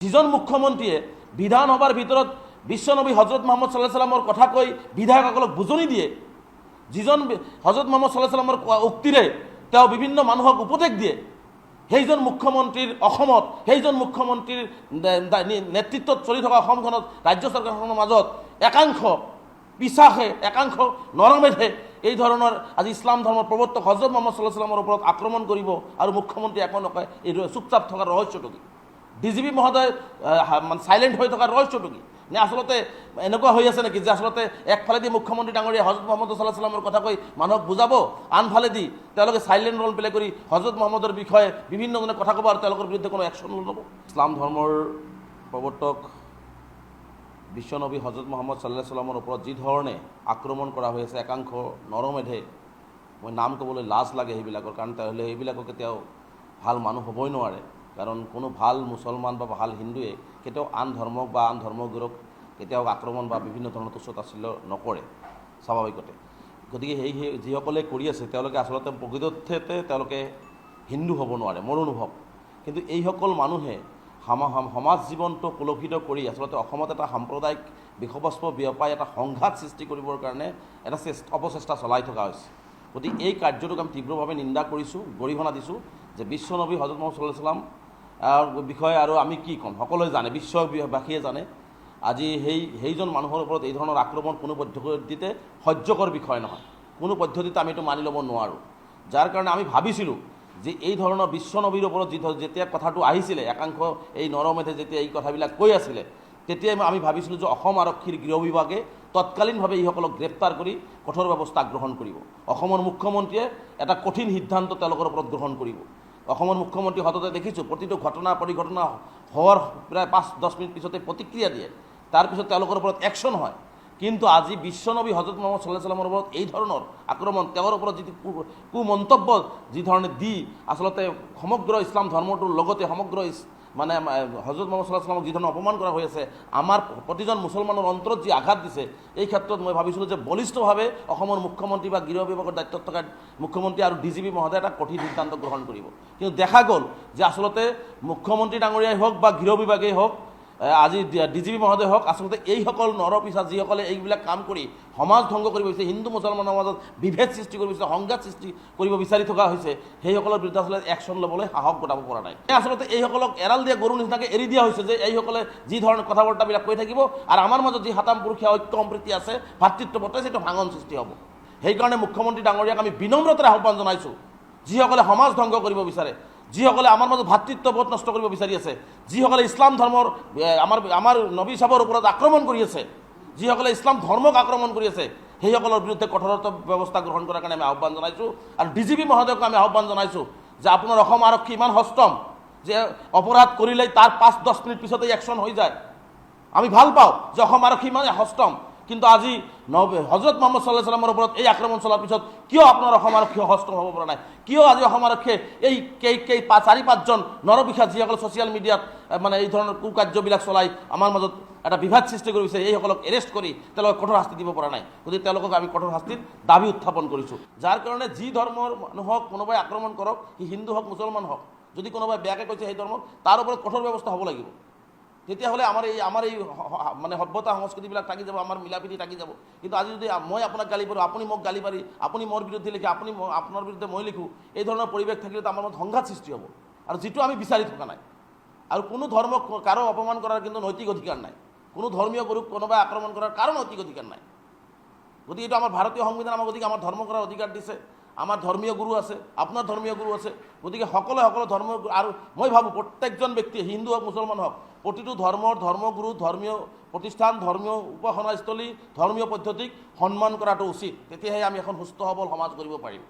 যিজন মুখ্যমন্ত্ৰীয়ে বিধানসভাৰ ভিতৰত বিশ্বনবী হজৰত মোহাম্মদ সাল্লাল্লাহু আলাইহি সাল্লামৰ কথা কৈ বিধায়কসকলক বুজনি দিয়ে, যিজন হজৰত মোহাম্মদ সাল্লাল্লাহু আলাইহি সাল্লামৰ উক্তিৰে তেওঁ বিভিন্ন মানুহক উপদেশ দিয়ে, সেইজন মুখ্যমন্ত্ৰীৰ অসমত, সেইজন মুখ্যমন্ত্ৰীৰ নেতৃত্বত চলি থকা অসমখনত ৰাজ্য চৰকাৰখনৰ মাজত একাংশ পিছাহে, একাংশ নৰমেধে এই ধৰণৰ আজি ইছলাম ধৰ্মৰ প্ৰৱৰ্তক হজৰত মোহাম্মদ সাল্লাল্লাহু আলাইহি সাল্লামৰ ওপৰত আক্ৰমণ কৰিব আৰু মুখ্যমন্ত্ৰী একো নকয়। এই চুপচাপ থকাৰ ৰহস্যটো কি? ডিজিপি মহোদয় মানে সাইলেন্ট হৈ থকাৰ ৰহস্যটো কি? নে আসলতে এনেকুৱা হৈ আছে নেকি যে আসলতে একফালেদি মুখ্যমন্ত্ৰী ডাঙৰীয়া হজৰত মোহাম্মদ সাল্লাল্লাহু আলাইহি সাল্লামৰ কথা কৈ মানুহক বুজাব, আনফালেদি তেওঁলোকে সাইলেন্ট ৰোল প্লে কৰি হজৰত মোহাম্মদৰ বিষয়ে বিভিন্নজনে কথা ক'ব আৰু তেওঁলোকৰ বিৰুদ্ধে কোনো একশ্যন নল'ব। ইছলাম ধৰ্মৰ প্ৰৱৰ্তক বিশ্বনবী হজৰত মোহাম্মদ সাল্লাল্লাহু আলাইহি সাল্লামৰ ওপৰত যি ধৰণে আক্ৰমণ কৰা হৈ আছে একাংশ নৰমেধে, মই নাম ক'বলৈ লাজ লাগে সেইবিলাকৰ, কাৰণ তেওঁলোকে সেইবিলাকক কেতিয়াও ভাল মানুহ হ'বই নোৱাৰে। কাৰণ কোনো ভাল মুছলমান বা ভাল হিন্দুৱে কেতিয়াও আন ধৰ্মক বা আন ধৰ্মগুৰুক কেতিয়াও আক্ৰমণ বা বিভিন্ন ধৰণৰ তুচ্ছতাচ্ছিল্য নকৰে স্বাভাৱিকতে। গতিকে সেই যিসকলে কৰি আছে তেওঁলোকে আচলতে প্ৰকৃততে তেওঁলোকে হিন্দু হ'ব নোৱাৰে, মোৰ অনুভৱ। কিন্তু এইসকল মানুহে সমাজ জীৱনটো কলুষিত কৰি আচলতে অসমত এটা সাম্প্ৰদায়িক বিষবস্ত্ৰ বিয়পাই এটা সংঘাত সৃষ্টি কৰিবৰ কাৰণে এটা অপচেষ্টা চলাই থকা হৈছে। গতিকে এই কাৰ্যটোক আমি তীব্ৰভাৱে নিন্দা কৰিছোঁ, গৰিহণা দিছোঁ যে বিশ্বনবী হজৰত মোহাম্মদ সাল্লাল্লাহু আলাইহি সাল্লাম বিষয়ে আৰু আমি কি ক'ম, সকলোৱে জানে, বিশ্ববাসীয়ে জানে। আজি সেইজন মানুহৰ ওপৰত এই ধৰণৰ আক্ৰমণ কোনো পদ্ধতিতে সহ্যকৰ বিষয় নহয়, কোনো পদ্ধতিতে আমি এইটো মানি ল'ব নোৱাৰোঁ। যাৰ কাৰণে আমি ভাবিছিলোঁ যে এই ধৰণৰ বিশ্বনবীৰ ওপৰত যেতিয়া কথাটো আহিছিলে, একাংশ এই নৰমেধে যেতিয়া এই কথাবিলাক কৈ আছিলে, তেতিয়াই আমি ভাবিছিলোঁ যে অসম আৰক্ষীৰ গৃহ বিভাগে তৎকালীনভাৱে এইসকলক গ্ৰেপ্তাৰ কৰি কঠোৰ ব্যৱস্থা গ্ৰহণ কৰিব। অসমৰ মুখ্যমন্ত্ৰীয়ে এটা কঠিন সিদ্ধান্ত তেওঁলোকৰ ওপৰত গ্ৰহণ কৰিব। অসমৰ মুখ্যমন্ত্ৰী সততে দেখিছোঁ প্ৰতিটো পৰিঘটনা হোৱাৰ প্ৰায় 5-10 মিনিট পিছতে প্ৰতিক্ৰিয়া দিয়ে, তাৰপিছত তেওঁলোকৰ ওপৰত একশ্যন হয়। কিন্তু আজি বিশ্বনবী হজৰত মোহাম্মদ সাল্লাল্লাহু আলাইহি সাল্লামৰ ওপৰত এই ধৰণৰ আক্ৰমণ, তেওঁৰ ওপৰত যিটো কুমন্তব্য যি ধৰণে দি আচলতে সমগ্ৰ ইছলাম ধৰ্মটোৰ লগতে সমগ্ৰ মানে হজৰত মোহাম্মদ সাল্লাল্লাহু আলাইহি সাল্লামক যি ধৰণৰ অপমান কৰা হৈ আছে, আমাৰ প্ৰতিজন মুছলমানৰ অন্তৰত যি আঘাত দিছে, এই ক্ষেত্ৰত মই ভাবিছিলোঁ যে বলিষ্ঠভাৱে অসমৰ মুখ্যমন্ত্ৰী বা গৃহ বিভাগৰ দায়িত্বত থকা মুখ্যমন্ত্ৰী আৰু ডিজিপি মহোদয়ে এটা কঠিন সিদ্ধান্ত গ্ৰহণ কৰিব। কিন্তু দেখা গ'ল যে আচলতে মুখ্যমন্ত্ৰী ডাঙৰীয়াই হওক বা গৃহ বিভাগেই হওক, আজি ডিজিপি মহোদয় হওক, আচলতে এইসকল নৰপিছা যিসকলে এইবিলাক কাম কৰি সমাজ ধ্বংস কৰিব বিচাৰিছে, হিন্দু মুছলমানৰ মাজত বিভেদ সৃষ্টি কৰিব বিচাৰিছে, সংঘাত সৃষ্টি কৰিব বিচাৰি থকা হৈছে, সেইসকলৰ বিৰুদ্ধে আচলতে একশ্যন ল'বলৈ সাহস গোটাব পৰা নাই। আচলতে এইসকলক এৰাল দিয়া গৰুৰ নিচিনাকৈ এৰি দিয়া হৈছে যে এইসকলে যি ধৰণৰ কথা বাৰ্তাবিলাক কৈ থাকিব আৰু আমাৰ মাজত যি হাতাম পুৰুষীয়া ঐক্য সম্প্ৰীতি আছে, ভাতৃত্ববোধ আছে, সেইটো ভাঙন সৃষ্টি হ'ব। সেইকাৰণে মুখ্যমন্ত্ৰী ডাঙৰীয়াক আমি বিনম্ৰতাৰে আহ্বান জনাইছোঁ, যিসকলে সমাজ ধ্বংস কৰিব বিচাৰে, যিসকলে আমাৰ মাজত ভাতৃত্ববোধ নষ্ট কৰিব বিচাৰি আছে, যিসকলে ইছলাম ধৰ্মৰ আমাৰ নবী চাহাবৰ ওপৰত আক্ৰমণ কৰি আছে, যিসকলে ইছলাম ধৰ্মক আক্ৰমণ কৰি আছে, সেইসকলৰ বিৰুদ্ধে কঠোৰতম ব্যৱস্থা গ্ৰহণ কৰাৰ কাৰণে আমি আহ্বান জনাইছোঁ। আৰু ডিজিপি মহোদয়ক আমি আহ্বান জনাইছোঁ যে আপোনাৰ অসম আৰক্ষী ইমান সষ্টম যে অপৰাধ কৰিলেই তাৰ 5-10 মিনিট পিছতেই একশ্যন হৈ যায়। আমি ভাল পাওঁ যে অসম আৰক্ষী ইমান সষ্টম, কিন্তু আজি হজৰত মোহাম্মদ সাল্লাল্লাহু আলাইহি সাল্লামৰ ওপৰত এই আক্ৰমণ চলাৰ পিছত কিয় আপোনাৰ অসম আৰক্ষী সষ্টম হ'ব পৰা নাই? কিয় আজি অসম আৰক্ষীয়ে এই 4-5জন নৰপিশা যিসকলে ছ'চিয়েল মিডিয়াত মানে এই ধৰণৰ কুকাৰ্যবিলাক চলাই আমাৰ মাজত এটা বিভাদ সৃষ্টি কৰিছে, এইসকলক এৰেষ্ট কৰি তেওঁলোকক কঠোৰ শাস্তি দিব পৰা নাই? গতিকে তেওঁলোকক আমি কঠোৰ শাস্তিৰ দাবী উত্থাপন কৰিছোঁ। যাৰ কাৰণে যি ধৰ্মৰ মানুহক কোনোবাই আক্ৰমণ কৰক, সি হিন্দু হওক মুছলমান হওক, যদি কোনোবাই বেয়াকৈ কৈছে সেই ধৰ্মক, তাৰ ওপৰত কঠোৰ ব্যৱস্থা হ'ব লাগিব। তেতিয়াহ'লে আমাৰ এই মানে সভ্যতা সংস্কৃতিবিলাক থাকি যাব, আমাৰ মিলাপ্ৰীতি থাকি যাব। কিন্তু আজি যদি মই আপোনাক গালি পাৰোঁ, আপুনি মোক গালি পাৰি, আপুনি মোৰ বিৰুদ্ধে লিখে, আপুনি আপোনাৰ বিৰুদ্ধে মই লিখোঁ, এই ধৰণৰ পৰিৱেশ থাকিলেতো আমাৰ মাজত সংঘাত সৃষ্টি হ'ব, আৰু যিটো আমি বিচাৰি থকা নাই। আৰু কোনো ধৰ্মক কাৰো অপমান কৰাৰ কিন্তু নৈতিক অধিকাৰ নাই, কোনো ধৰ্মীয় গুৰুক কোনোবাই আক্ৰমণ কৰাৰ কাৰো নৈতিক অধিকাৰ নাই। গতিকে এইটো আমাৰ ভাৰতীয় সংবিধান আমাক গতিকে আমাৰ ধৰ্ম কৰাৰ অধিকাৰ দিছে। আমাৰ ধৰ্মীয় গুৰু আছে, আপোনাৰ ধৰ্মীয় গুৰু আছে, গতিকে সকলো ধৰ্ম। আৰু মই ভাবোঁ প্ৰত্যেকজন ব্যক্তিয়ে, হিন্দু হওক মুছলমান হওক, প্ৰতিটো ধৰ্মগুৰু, ধৰ্মীয় প্ৰতিষ্ঠান, ধৰ্মীয় উপাসনাস্থলী, ধৰ্মীয় পদ্ধতিক সন্মান কৰাটো উচিত। তেতিয়াহে আমি এখন সুস্থ সবল সমাজ কৰিব পাৰিম।